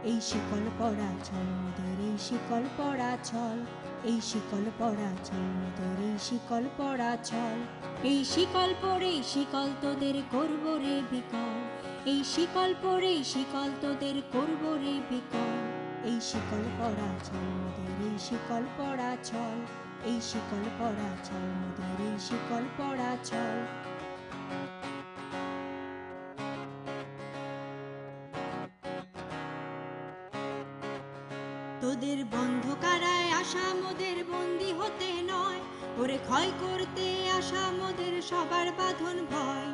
এই শিকল পরা ছল মোদের এই শিকল পরা ছল, এই শিকল পরা ছল মোদের এই শিকল পরা ছল। এই শিকল পরে শিকল তোদের করব রে বিকল, এই শিকল পরে শিকল তোদের করব রে বিকল। এই শিকল পরা ছল মোদের এই শিকল পরা ছল, এই শিকল পরা ছল মোদের এই শিকল পরা ছল। তোদের বন্ধ কারায় আসা মোদের বন্দি হতে নয়, ওরে ক্ষয় করতে আসা মোদের সবার বাঁধন ভয়।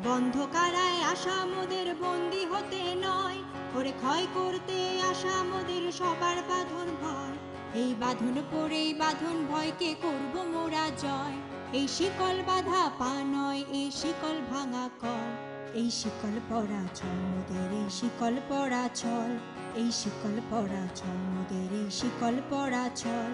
বন্ধ কারায় আসা মোদের বন্দি হতে নয়, ওরে ক্ষয় করতে আসা মোদের সবার বাঁধন ভয়। এই বাঁধন পড়ে বাঁধন ভয়কে করব মোরা জয়। এই শিকল বাঁধা পা নয়, এই শিকল ভাঙা কল। এই শিকল পরা ছল মোদের এই শিকল পরা ছল, এই শিকল পরা ছল মোদের এই শিকল পরা ছল।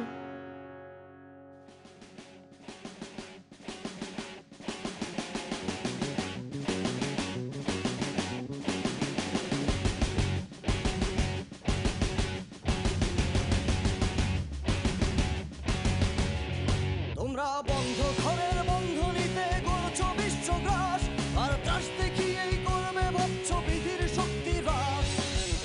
তোমরা বন্ধ ঘরের বন্ধনীতে গড়ছ বিশ্বগ্রাস, আর ত্রাস দেখিয়েই করবে ভাবছ বিধির শক্তি হ্রাস।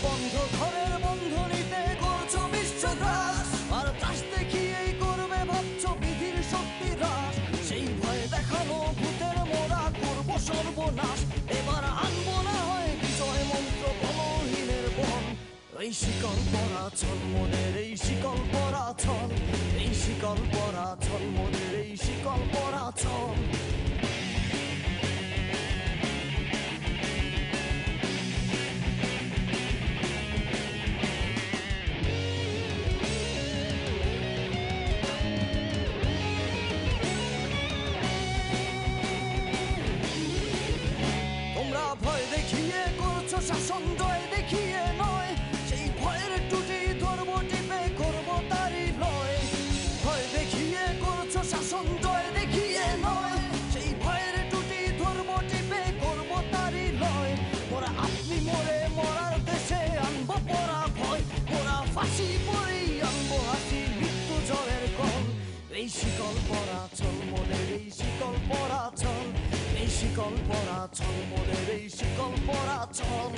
বন্ধ ঘরের বন্ধনীতে গড়ছ বিশ্বগ্রাস, আর ত্রাস দেখিয়েই করবে ভাবছ বিধির শক্তি হ্রাস। সেই ভয় দেখানো ভূতের মোরা করব সর্বনাশ, এবার আনবো না হয় বিজয় মন্ত্র বলহীনের বন। এই শিকল পরা ছল মোদের এই শিকল পরা ছল, এই শিকল পরা ছল মোদের এই শিকল পরা ছল। তোমরা ভয় দেখিয়ে করছো শাসন, জয় দেখিয়ে নয়। সেই ভয়ের টুটি ধরবো টিপে করবো তারই লয়। ভয় দেখিয়ে করছো শাসন, জয় দেখিয়ে নয়। সেই ভয়ের টুটি ধরবো টিপে করবো তারই লয়। ওরা আপনি মরে মরার দেশে আনবো পরা ভয়, ওরা ফাঁসি পরেই আনবো হাসি মৃত্যু জ্বরের কল। এই শিকল পরা ছল মোদের এই শিকল পরা ছল, এই শিকল পরা ছল মোদের এই শিকল পরা ছল।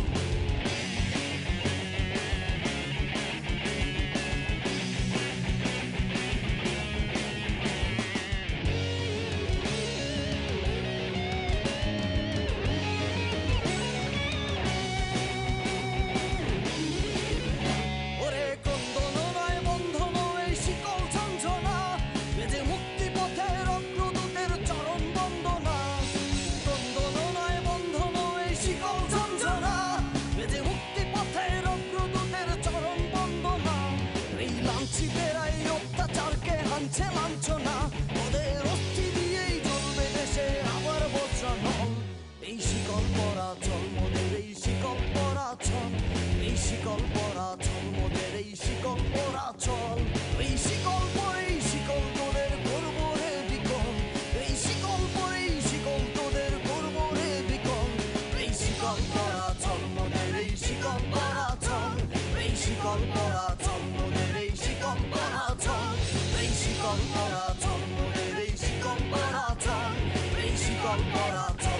ওরে ক্রন্দন নয় বন্ধন এই শিকল ঝঞ্ঝনা, বেজে মুক্তি পথের অগ্রদূতের চরণ বন্দনা। ক্রন্দন নয় বন্ধন এই শিকল ঝঞ্ঝনা, বেজে মুক্তি পথের অগ্রদূতের চরণ বন্দনা। এই লাঞ্ছিতের এই অত্যাচারকে হানছে লাঞ্ছনা, ওদের অস্থি দিয়েই জ্বলবে দেশে আবার বজ্রানল। এই শিকল পরা ছল মোদের এই শিকল পরা ছল, এই শিকল পরা ছল মোদের এই শিকল পরা ছল। এই শিকল পরেই শিকল তোদের করব রে বিকল, এই শিকল পরেই শিকল তোদের করব রে বিকল। এই শিকল পরা ছল মোদের এই শিকল পরা ছল, এই শিকল পরা ছল মোদের এই শিকল পরা ছল। এই শিকল পরা ছল মোদের এই শিকল পরা ছল, এই শিকল পরা ছল।